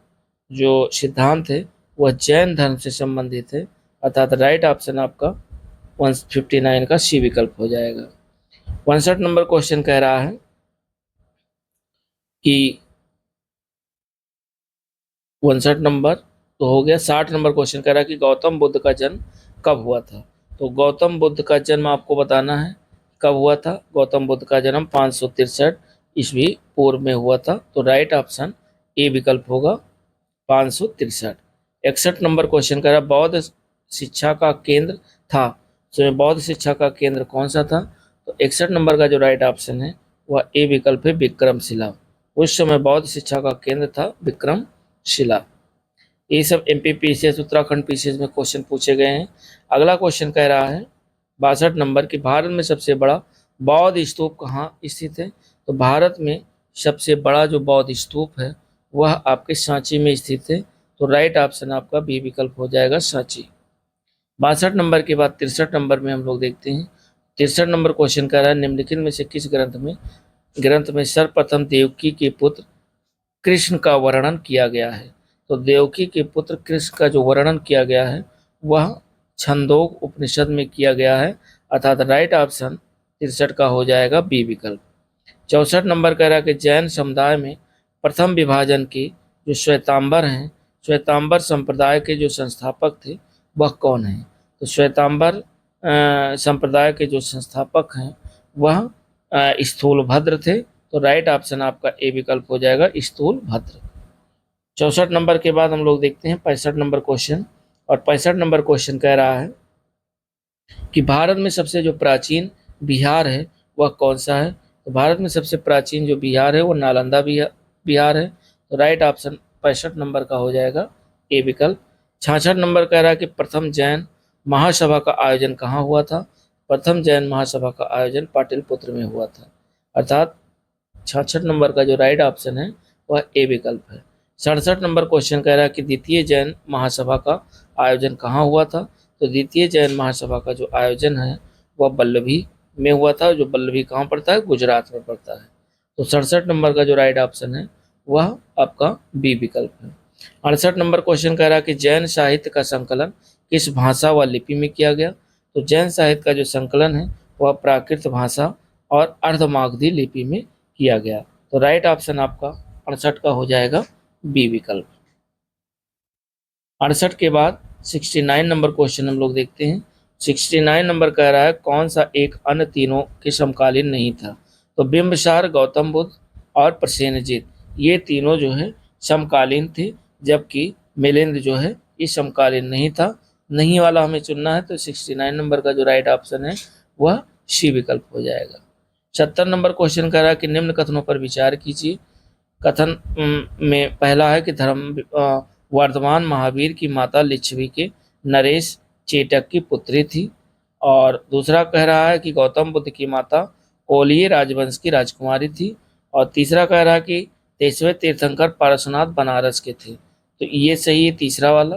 जो सिद्धांत है वह जैन धर्म से संबंधित है, अर्थात राइट ऑप्शन आपका 159 का सी विकल्प हो जाएगा। 59 नंबर क्वेश्चन कह रहा है कि 59 नंबर तो हो गया। 60 नंबर क्वेश्चन कह रहा है कि गौतम बुद्ध का जन्म कब हुआ था? तो गौतम बुद्ध का जन्म आपको बताना है कब हुआ था। गौतम बुद्ध का जन्म 563 ईस्वी पूर्व में हुआ था। तो राइट ऑप्शन ए विकल्प होगा, 563। 61 नंबर क्वेश्चन कह रहा है बौद्ध शिक्षा का केंद्र था, तो बौद्ध शिक्षा का केंद्र कौन सा था? तो 61 नंबर का जो राइट ऑप्शन है वह ए विकल्प है, विक्रमशिला। उस समय बौद्ध शिक्षा का केंद्र था विक्रमशिला। ये सब एमपी पीसीएस, उत्तराखंड पीसीएस में क्वेश्चन पूछे गए हैं। अगला क्वेश्चन कह रहा है 62 नंबर की भारत में सबसे बड़ा बौद्ध स्तूप कहाँ स्थित है? तो भारत में सबसे बड़ा जो बौद्ध स्तूप है वह आपके सांची में स्थित है। तो राइट ऑप्शन आपका बी विकल्प हो जाएगा, सांची। 62 नंबर के बाद 63 नंबर में हम लोग देखते हैं। 63 नंबर क्वेश्चन कह रहा है निम्नलिखित में से किस ग्रंथ में सर्वप्रथम देवकी के पुत्र कृष्ण का वर्णन किया गया है? तो देवकी के पुत्र कृष्ण का जो वर्णन किया गया है वह छंदोग उपनिषद में किया गया है, अर्थात राइट ऑप्शन 63 का हो जाएगा बी विकल्प। 64 नंबर कह रहा है कि जैन समुदाय में प्रथम विभाजन की जो श्वेतांबर हैं, श्वेतांबर संप्रदाय के जो संस्थापक थे वह कौन है? तो श्वेतांबर संप्रदाय के जो संस्थापक हैं वह स्थूलभद्र थे। तो राइट ऑप्शन आपका ए विकल्प हो जाएगा स्थूलभद्र। 64 नंबर के बाद हम लोग देखते हैं 65 नंबर क्वेश्चन, और 65 नंबर क्वेश्चन कह रहा है कि भारत में सबसे जो प्राचीन बिहार है वह कौन सा है? तो भारत में सबसे प्राचीन जो बिहार है वो नालंदा बिहार है। तो राइट ऑप्शन 65 नंबर का हो जाएगा ए विकल्प। 66 नंबर कह रहा है कि प्रथम जैन महासभा का आयोजन कहाँ हुआ था? प्रथम जैन महासभा का आयोजन पाटलिपुत्र में हुआ था, अर्थात 66 नंबर का जो राइट ऑप्शन है वह ए विकल्प है। 67 नंबर क्वेश्चन कह रहा है कि द्वितीय जैन महासभा का आयोजन कहाँ हुआ था? तो द्वितीय जैन महासभा का जो आयोजन है वह वल्लभी में हुआ था, जो वल्लभी कहाँ पड़ता है? गुजरात में पड़ता है। तो 67 नंबर का जो राइट ऑप्शन है वह आपका बी विकल्प है। 68 नंबर क्वेश्चन कह रहा है कि जैन साहित्य का संकलन किस भाषा व लिपि में किया गया? तो जैन साहित्य का जो संकलन है वह प्राकृत भाषा और अर्धमागधी लिपि में किया गया। तो राइट ऑप्शन आपका 68 का हो जाएगा बी विकल्प। 68 के बाद 69 नंबर क्वेश्चन हम लोग देखते हैं। 69 नंबर कह रहा है कौन सा एक अन्य तीनों के समकालीन नहीं था? तो बिंबिसार, गौतम बुद्ध और प्रसेनजीत ये तीनों जो है समकालीन थे, जबकि मिलिंद जो है ये समकालीन नहीं था। नहीं वाला हमें चुनना है, तो 69 नंबर का जो राइट ऑप्शन है वह सी विकल्प हो जाएगा। 70 नंबर क्वेश्चन कह रहा है कि निम्न कथनों पर विचार कीजिए। कथन में पहला है कि वर्धमान महावीर की माता लिच्छवी के नरेश चेटक की पुत्री थी, और दूसरा कह रहा है कि गौतम बुद्ध की माता कोलिय राजवंश की राजकुमारी थी, और तीसरा कह रहा है कि 23वें तीर्थंकर पारसनाथ बनारस के थे। तो ये सही है तीसरा वाला,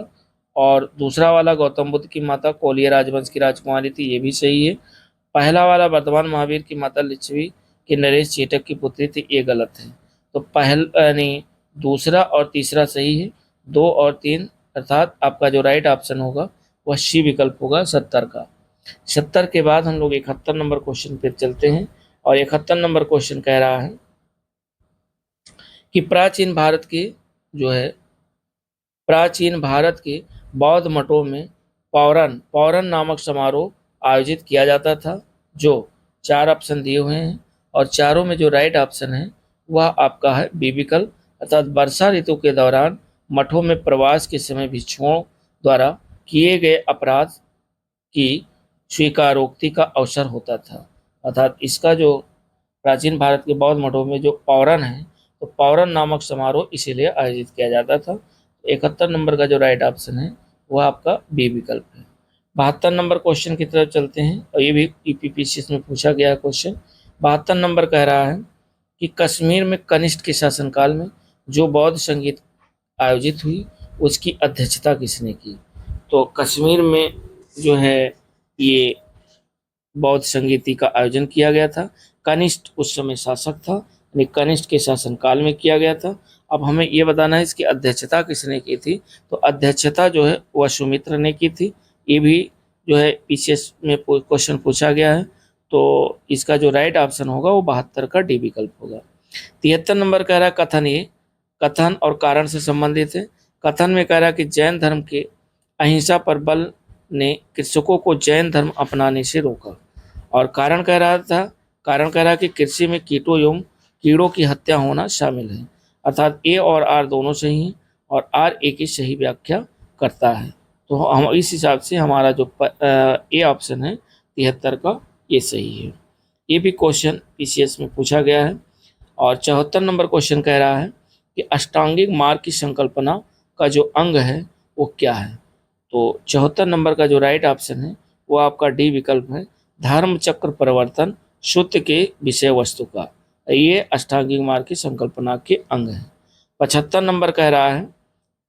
और दूसरा वाला गौतम बुद्ध की माता कोलिय राजवंश की राजकुमारी थी, ये भी सही है। पहला वाला वर्धमान महावीर की माता लिच्छवी के नरेश चेटक की पुत्री थी, ये गलत है। तो यानी दूसरा और तीसरा सही है, 2 और 3, अर्थात आपका जो राइट ऑप्शन होगा वह सी विकल्प होगा 70 का। 70 के बाद हम लोग 71 नंबर क्वेश्चन पे चलते हैं, और 71 नंबर क्वेश्चन कह रहा है कि प्राचीन भारत के बौद्ध मठों में पौरन नामक समारोह आयोजित किया जाता था। जो 4 ऑप्शन दिए हुए हैं, और चारों में जो राइट ऑप्शन है वह आपका है बी विकल्प, अर्थात वर्षा ऋतु के दौरान मठों में प्रवास के समय भिक्षुओं द्वारा किए गए अपराध की स्वीकारोक्ति का अवसर होता था। अर्थात इसका जो प्राचीन भारत के बौद्ध मठों में जो पौरन है, तो पौरन नामक समारोह इसीलिए आयोजित किया जाता था। 71 नंबर का जो राइट ऑप्शन है वह आपका बी विकल्प है। 72 नंबर क्वेश्चन की तरफ चलते हैं, और ये भी ईपीपीसीएस में पूछा गया है क्वेश्चन। 72 नंबर कह रहा है कि कश्मीर में कनिष्ठ के शासनकाल में जो बौद्ध संगीत आयोजित हुई उसकी अध्यक्षता किसने की? तो कश्मीर में जो है ये बौद्ध संगीति का आयोजन किया गया था। कनिष्ठ उस समय शासक था, यानी कनिष्ठ के शासनकाल में किया गया था। अब हमें ये बताना है इसकी अध्यक्षता किसने की थी? तो अध्यक्षता जो है वह सुमित्र ने की थी। ये भी जो है पीसीएस में क्वेश्चन पूछा गया है, तो इसका जो राइट ऑप्शन होगा वो 72 का डी विकल्प होगा। 73 नंबर कह रहा है कथन और कारण से संबंधित है। कथन में कह रहा है कि जैन धर्म के अहिंसा पर बल ने कृषकों को जैन धर्म अपनाने से रोका, और कारण कह रहा कि कृषि में कीड़ों की हत्या होना शामिल है, अर्थात ए और आर दोनों सही हैं, और आर ए की सही व्याख्या करता है। तो हम इस हिसाब से हमारा जो ए ऑप्शन है 73 का ये सही है। ये भी क्वेश्चन पीसीएस में पूछा गया है। और 74 नंबर क्वेश्चन कह रहा है कि अष्टांगिक मार्ग की संकल्पना का जो अंग है वो क्या है? तो 74 नंबर का जो राइट ऑप्शन है वो आपका डी विकल्प है, धर्म चक्र परिवर्तन शुद्ध के विषय वस्तु का, ये अष्टांगिक मार्ग की संकल्पना के अंग है। 75 नंबर कह रहा है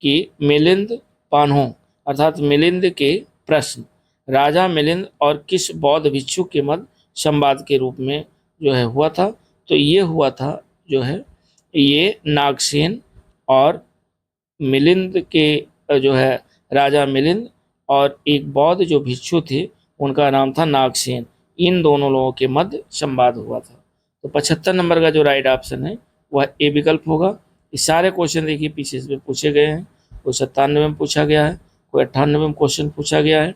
कि मिलिंद पान्हो अर्थात मिलिंद के प्रश्न राजा मिलिंद और किस बौद्ध भिक्षु के मध्य संवाद के रूप में जो है हुआ था? तो ये हुआ था जो है ये नागसेन और मिलिंद के जो है राजा मिलिंद और एक बौद्ध जो भिक्षु थे उनका नाम था नागसेन, इन दोनों लोगों के मध्य संवाद हुआ था। तो 75 नंबर का जो राइट ऑप्शन है वह ए विकल्प होगा। ये सारे क्वेश्चन देखिए पीछे से पूछे गए हैं, कोई 97 में पूछा गया है, कोई 98 में क्वेश्चन पूछा गया है।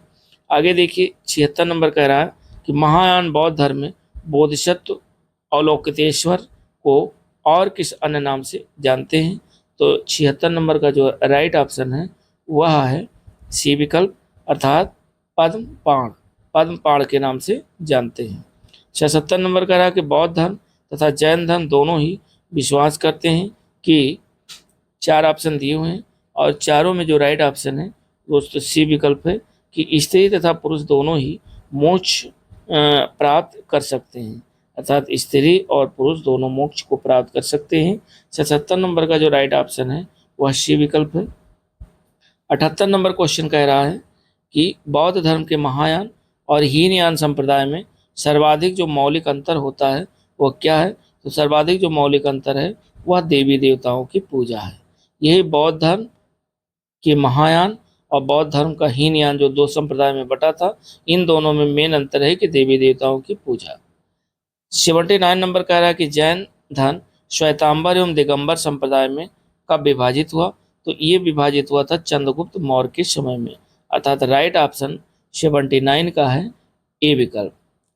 आगे देखिए 76 नंबर कह रहा है कि महायान बौद्ध धर्म में बोधिसत्व अवलोकितेश्वर को और किस अन्य नाम से जानते हैं। तो 76 नंबर का जो राइट ऑप्शन है वह है सी विकल्प, अर्थात पद्मपाण, पद्मपाण के नाम से जानते हैं। 76 नंबर का रहा कि बौद्ध धर्म तथा जैन धर्म दोनों ही विश्वास करते हैं कि, चार ऑप्शन दिए हुए हैं और चारों में जो राइट ऑप्शन है वो तो सी विकल्प है कि स्त्री तथा पुरुष दोनों ही मोक्ष प्राप्त कर सकते हैं, अर्थात स्त्री और पुरुष दोनों मोक्ष को प्राप्त कर सकते हैं। 77 नंबर का जो राइट ऑप्शन है वह सी विकल्प है। 78 नंबर क्वेश्चन कह रहा है कि बौद्ध धर्म के महायान और हीनयान संप्रदाय में सर्वाधिक जो मौलिक अंतर होता है वह क्या है। तो सर्वाधिक जो मौलिक अंतर है वह देवी देवताओं की पूजा है। यही बौद्ध धर्म के महायान और बौद्ध धर्म का हीनयान जो दो संप्रदाय में बटा था, इन दोनों में मेन अंतर है कि देवी देवताओं की पूजा। 79 नंबर कह रहा है कि जैन धर्म श्वेतांबर एवं दिगंबर संप्रदाय में कब विभाजित हुआ। तो ये विभाजित हुआ था चंद्रगुप्त मौर्य के समय में, अर्थात राइट ऑप्शन 79 का है ए विकल्प।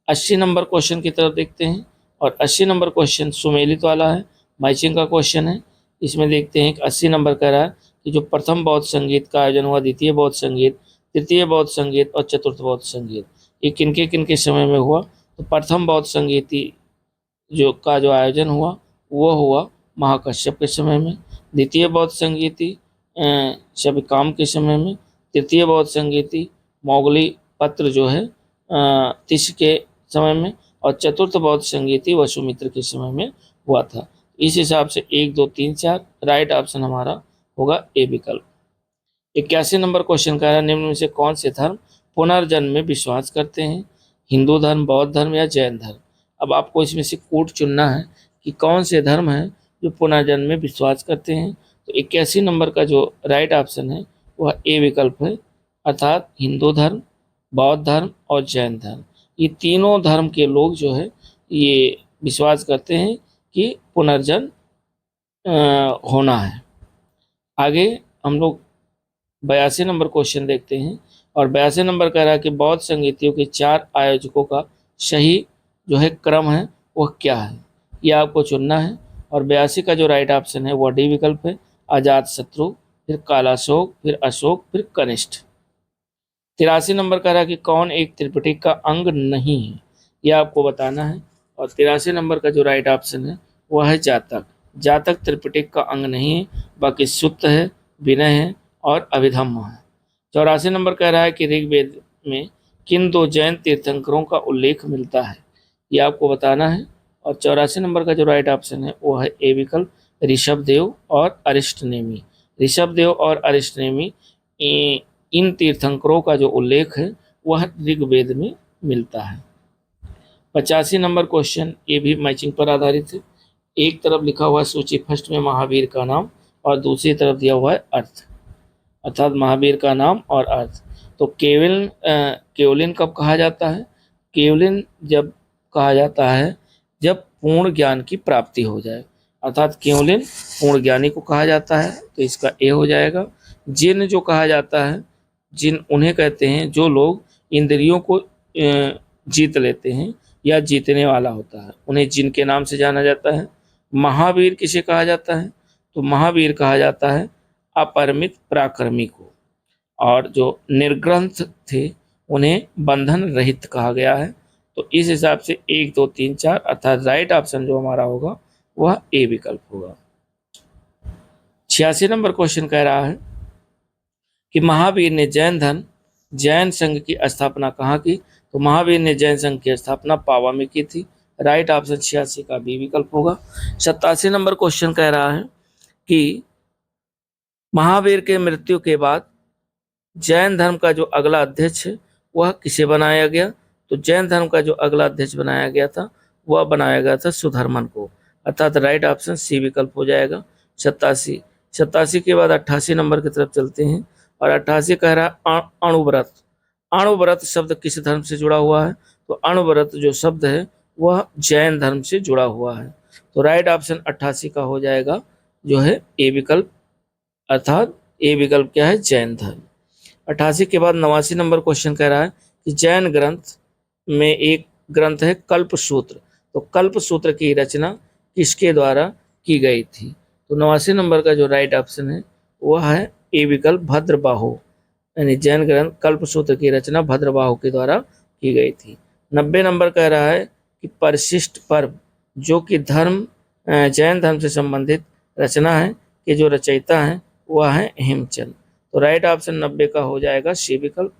80 नंबर क्वेश्चन की तरफ देखते हैं और 80 नंबर क्वेश्चन सुमेलित वाला है, मैचिंग का क्वेश्चन है। इसमें देखते हैं कि 80 नंबर कह रहा है कि जो प्रथम बौद्ध संगीत का आयोजन हुआ, द्वितीय बौद्ध संगीत, तृतीय बौद्ध संगीत और चतुर्थ बौद्ध संगीत, ये किनके समय में हुआ। तो प्रथम बौद्ध संगीति जो आयोजन हुआ वो हुआ महाकश्यप के समय में, द्वितीय बौद्ध संगीति शबिकाम के समय में, तृतीय बौद्ध संगीति मोगली पत्र जो है तिश के समय में, और चतुर्थ बौद्ध संगीति वसुमित्र के समय में हुआ था। इस हिसाब से 1 2 3 4 राइट ऑप्शन हमारा होगा ए विकल्प। 81 नंबर क्वेश्चन का है निम्न में से कौन से धर्म पुनर्जन्म में विश्वास करते हैं, हिंदू धर्म, बौद्ध धर्म या जैन धर्म। अब आपको इसमें से कोड चुनना है कि कौन से धर्म हैं जो पुनर्जन्म में विश्वास करते हैं। तो 81 नंबर का जो राइट ऑप्शन है वह ए विकल्प है, अर्थात हिंदू धर्म, बौद्ध धर्म और जैन धर्म, ये तीनों धर्म के लोग जो है ये विश्वास करते हैं कि पुनर्जन्म होना है। आगे हम लोग 82 नंबर क्वेश्चन देखते हैं और 82 नंबर कह रहा है कि बौद्ध संगीतियों के 4 आयोजकों का सही जो है क्रम है वह क्या है, यह आपको चुनना है। और 82 का जो राइट ऑप्शन है वह डी विकल्प है, अजात शत्रु, फिर कालाशोक, फिर अशोक, फिर कनिष्ठ। 83 नंबर कह रहा है कि कौन एक त्रिपिटक का अंग नहीं है, यह आपको बताना है। और 83 नंबर का जो राइट ऑप्शन है वह है जातक। जातक त्रिपिटक का अंग नहीं है, बाकी सुत्त है, विनय है और अभिधम्म है। 84 नंबर कह रहा है कि ऋग्वेद में किन 2 जैन तीर्थंकरों का उल्लेख मिलता है, यह आपको बताना है। और 84 नंबर का जो राइट ऑप्शन है वो है ए विकल्प, ऋषभदेव और अरिष्टनेमी। ऋषभदेव और अरिष्टनेमी इन तीर्थंकरों का जो उल्लेख है वह ऋग्वेद में मिलता है। 85 नंबर क्वेश्चन ये भी मैचिंग पर आधारित है। एक तरफ लिखा हुआ है सूची फर्स्ट में महावीर का नाम और दूसरी तरफ दिया हुआ है अर्थ, अर्थात महावीर का नाम और अर्थ। तो केवलिन कब कहा जाता है, केवलिन जब कहा जाता है जब पूर्ण ज्ञान की प्राप्ति हो जाए, अर्थात केवलिन पूर्ण ज्ञानी को कहा जाता है, तो इसका ए हो जाएगा। जिन जो कहा जाता है, जिन उन्हें कहते हैं जो लोग इंद्रियों को जीत लेते हैं या जीतने वाला होता है, उन्हें जिन के नाम से जाना जाता है। महावीर किसे कहा जाता है, तो महावीर कहा जाता है अपरिमित पराक्रमी को, और जो निर्ग्रंथ थे उन्हें बंधन रहित कहा गया है। तो इस हिसाब से 1 2 3 4 अर्थात राइट ऑप्शन जो हमारा होगा वह ए विकल्प होगा। 86 नंबर क्वेश्चन कह रहा है कि महावीर ने जैन संघ की स्थापना कहाँ की। तो महावीर ने जैन संघ की स्थापना पावा में की थी, राइट ऑप्शन 86 का बी विकल्प होगा। 87 नंबर क्वेश्चन कह रहा है कि महावीर के मृत्यु के बाद जैन धर्म का जो अगला अध्यक्ष है वह किसे बनाया गया। तो जैन धर्म का जो अगला अध्यक्ष बनाया गया था वह बनाया गया था सुधर्मन को, अर्थात राइट ऑप्शन सी विकल्प हो जाएगा। 87 87 के बाद 88 नंबर की तरफ चलते हैं और 88 कह रहा है अणुव्रत। अणुव्रत शब्द किस धर्म से जुड़ा हुआ है? तो अणुव्रत जो शब्द है वह जैन धर्म से जुड़ा हुआ है। तो राइट ऑप्शन 88 का हो जाएगा जो है ए विकल्प, अर्थात ए विकल्प क्या है? जैन धर्म। 88 के बाद 89 नंबर क्वेश्चन कह रहा है कि जैन ग्रंथ में एक ग्रंथ है कल्पसूत्र। तो कल्पसूत्र की रचना किसके द्वारा की गई थी? तो 89 नंबर का जो राइट ऑप्शन है वह है ए विकल्प भद्रबाहु, यानी जैन ग्रंथ कल्पसूत्र की रचना भद्रबाहु के द्वारा की गई थी। 90 नंबर कह रहा है कि परिशिष्ट पर्व जो कि जैन धर्म से संबंधित रचना है कि जो रचयिता है वह है हेमचंद। तो राइट ऑप्शन 90 का हो जाएगा सी विकल्प।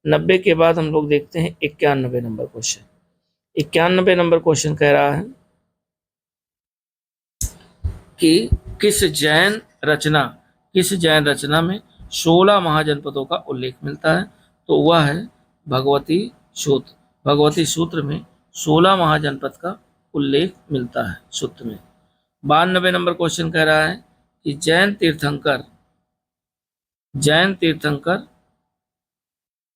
90 के बाद हम लोग देखते हैं 91 नंबर क्वेश्चन। 91 नंबर क्वेश्चन कह रहा है कि किस जैन रचना में 16 महाजनपदों का उल्लेख मिलता है? तो वह है भगवती सूत्र। भगवती सूत्र में 16 महाजनपद का उल्लेख मिलता है सूत्र में। 92 नंबर क्वेश्चन कह रहा है कि जैन तीर्थंकर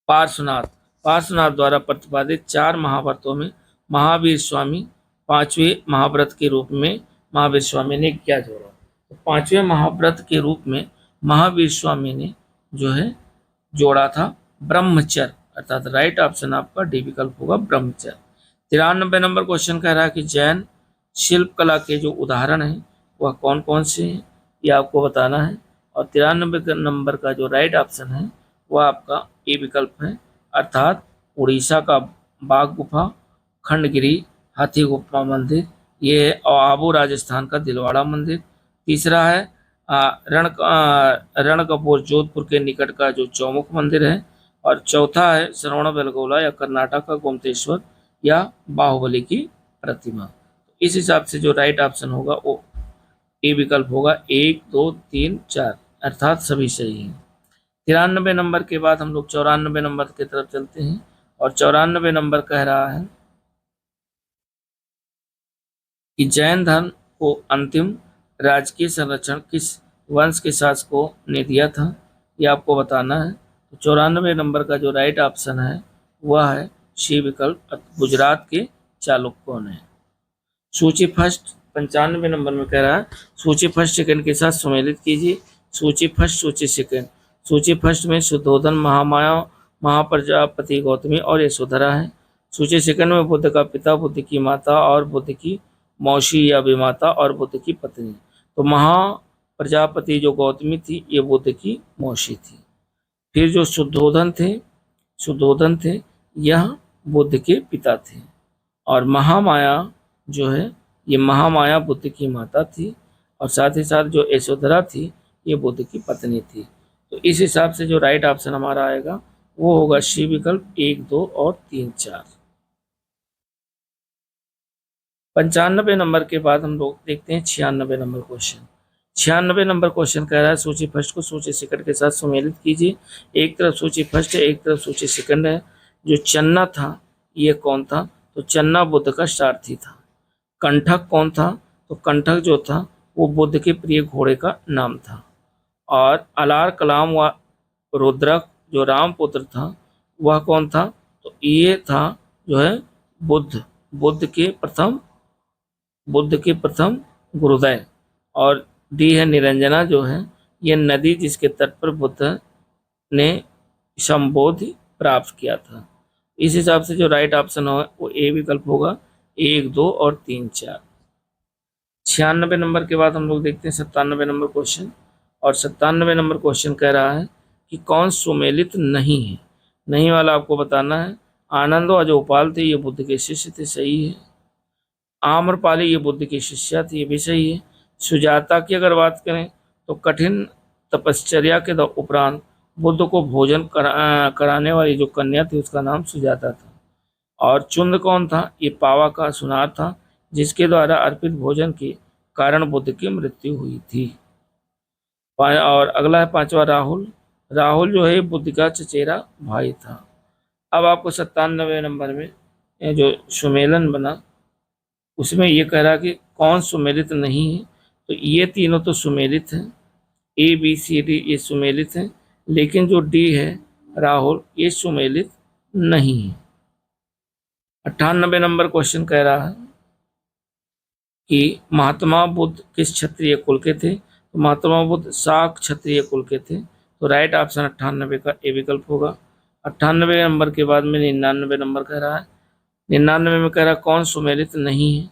पार्श्वनाथ द्वारा प्रतिपादित 4 महाव्रतों में महावीर स्वामी 5वें महाव्रत के रूप में महावीर स्वामी ने क्या जोड़ा? तो 5वें महाव्रत के रूप में महावीर स्वामी ने जो है जोड़ा था ब्रह्मचर्य, अर्थात राइट ऑप्शन आपका डी विकल्प होगा ब्रह्मचर्य। 93 नंबर क्वेश्चन कह रहा है कि जैन शिल्प कला के जो उदाहरण हैं वह कौन कौन से हैं, ये आपको बताना है। और 93 नंबर का जो राइट ऑप्शन है वह आपका ए विकल्प है, अर्थात उड़ीसा का बाघ गुफा, खंडगिरी हाथी गुफा मंदिर ये है, और आबू राजस्थान का दिलवाड़ा मंदिर। तीसरा है रणकपुर जोधपुर के निकट का जो चौमुख मंदिर है। और चौथा है श्रवण बेलगोला या कर्नाटक का गोमतेश्वर या बाहुबली की प्रतिमा। इस हिसाब से जो राइट ऑप्शन होगा वो ए विकल्प होगा 1 2 3 4, अर्थात सभी सही है। 93 नंबर के बाद हम लोग 94 नंबर की तरफ चलते हैं और 94 नंबर कह रहा है कि जैन धर्म को अंतिम राजकीय संरक्षण किस वंश के शासकों ने दिया था, यह आपको बताना है। तो 94 नंबर का जो राइट ऑप्शन है वह है सी विकल्प, गुजरात के चालुक्यों ने। सूची फर्स्ट 95 नंबर में कह रहा है सूची फर्स्ट सेकंड के साथ सम्मिलित कीजिए। सूची फर्स्ट सूची सेकंड। सूची फर्स्ट में शुद्धोधन, महामाया, महाप्रजापति गौतमी और यशोधरा है। सूची सेकंड में बुद्ध का पिता, बुद्ध की माता और बुद्ध की मौसी या विमाता और बुद्ध की पत्नी। तो महाप्रजापति जो गौतमी थी ये बुद्ध की मौसी थी। फिर जो शुद्धोधन थे यह बुद्ध के पिता थे। और महामाया जो है ये महामाया बुद्ध की माता थी और साथ ही साथ जो यशोधरा थी ये बुद्ध की पत्नी थी। तो इस हिसाब से जो राइट ऑप्शन हमारा आएगा वो होगा सी विकल्प 1 2 और 3 4। 95 नंबर के बाद हम लोग देखते हैं 96 नंबर क्वेश्चन। 96 नंबर क्वेश्चन कह रहा है सूची फर्स्ट को सूची सेकंड के साथ सम्मिलित कीजिए। एक तरफ सूची फर्स्ट है, एक तरफ सूची सेकंड है। जो चन्ना था ये कौन था? तो चन्ना बुद्ध का सारथी था। कंठक कौन था? तो कंठक जो था वो बुद्ध के प्रिय घोड़े का नाम था। और अलार कलाम व रुद्रक जो रामपुत्र था वह कौन था? तो ये था जो है बुद्ध के प्रथम गुरुदेव। और डी है निरंजना जो है ये नदी जिसके तट पर बुद्ध ने संबोधि प्राप्त किया था। इस हिसाब से जो राइट ऑप्शन हो वो ए विकल्प होगा 1 2 और 3 4। 96 नंबर के बाद हम लोग देखते हैं 97 नंबर क्वेश्चन। और 97 नंबर क्वेश्चन कह रहा है कि कौन सुमेलित नहीं है? नहीं वाला आपको बताना है। आनंद व जोपाल थे ये बुद्ध के शिष्य थे, सही है। आम्रपाली ये बुद्ध की शिष्या थी, ये भी सही है। सुजाता की अगर बात करें तो कठिन तपश्चर्या के उपरांत बुद्ध को भोजन कराने वाली जो कन्या थी उसका नाम सुजाता था। और चुंद कौन था? ये पावा का सुनार था जिसके द्वारा अर्पित भोजन के कारण बुद्ध की मृत्यु हुई थी। और अगला है 5वां राहुल जो है बुद्ध का चचेरा भाई था। अब आपको 97 नंबर में जो सुमेलन बना उसमें ये कह रहा कि कौन सुमेलित नहीं है? तो ये तीनों तो सुमेलित हैं। ए बी सी डी ये सुमेलित हैं, लेकिन जो डी है राहुल ये सुमेलित नहीं है। 98 नंबर क्वेश्चन कह रहा है कि महात्मा बुद्ध किस क्षत्रिय कुल के थे? तो महात्मा बुद्ध शाक क्षत्रिय कुल के थे। तो राइट ऑप्शन 98 का ए विकल्प होगा। 98 नंबर के बाद में 99 नंबर कह रहा है। 99 में कह रहा है कौन सुमेलित नहीं है?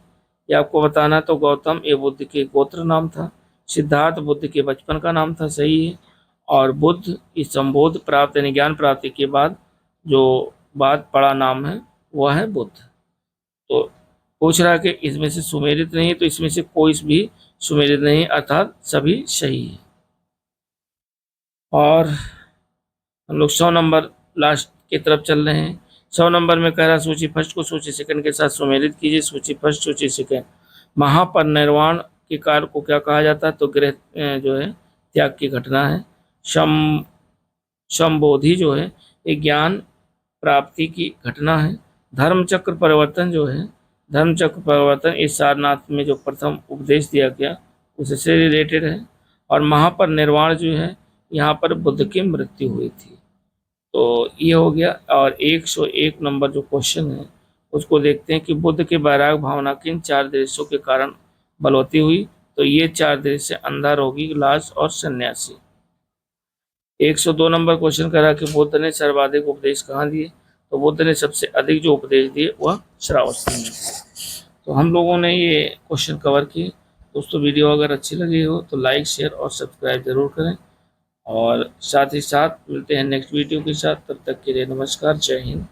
ये आपको बताना है। तो गौतम ये बुद्ध के गोत्र नाम था, सिद्धार्थ बुद्ध के बचपन का नाम था, सही है। और बुद्ध इस संबोध प्राप्त यानी ज्ञान प्राप्ति के बाद जो बाद पड़ा नाम है वह है बुद्ध। तो पूछ रहा है कि इसमें से सुमेलित नहीं है, तो इसमें से कोई भी सुमेलित नहीं, अर्थात सभी सही है। और हम लोग 100 नंबर लास्ट की तरफ चल रहे हैं। 100 नंबर में कह रहा सूची फर्स्ट को सूची सेकंड के साथ सुमेलित कीजिए। सूची फर्स्ट सूची सेकंड। महापरिनिर्वाण के काल को क्या कहा जाता है? तो गृह जो है त्याग की घटना है। संबोधि जो है एक ज्ञान प्राप्ति की घटना है। धर्मचक्र परिवर्तन जो है, धर्मचक्र परिवर्तन इस सारनाथ में जो प्रथम उपदेश दिया गया उससे रिलेटेड है। और महापरिनिर्वाण जो है यहाँ पर बुद्ध की मृत्यु हुई थी। तो ये हो गया। और 101 नंबर जो क्वेश्चन है उसको देखते हैं कि बुद्ध के वैराग भावना किन 4 दृश्यों के कारण बलवती हुई? तो ये 4 दृश्य अंधा, रोगी, लाश और सन्यासी। 102 नंबर क्वेश्चन करा कि बुद्ध ने सर्वाधिक उपदेश कहाँ दिए? तो बुद्ध ने सबसे अधिक जो उपदेश दिए वह श्रावस्ती में। तो हम लोगों ने ये क्वेश्चन कवर किए। दोस्तों वीडियो अगर अच्छी लगी हो तो लाइक शेयर और सब्सक्राइब जरूर करें, और साथ ही साथ मिलते हैं नेक्स्ट वीडियो के साथ। तब तक के लिए नमस्कार, जय हिंद।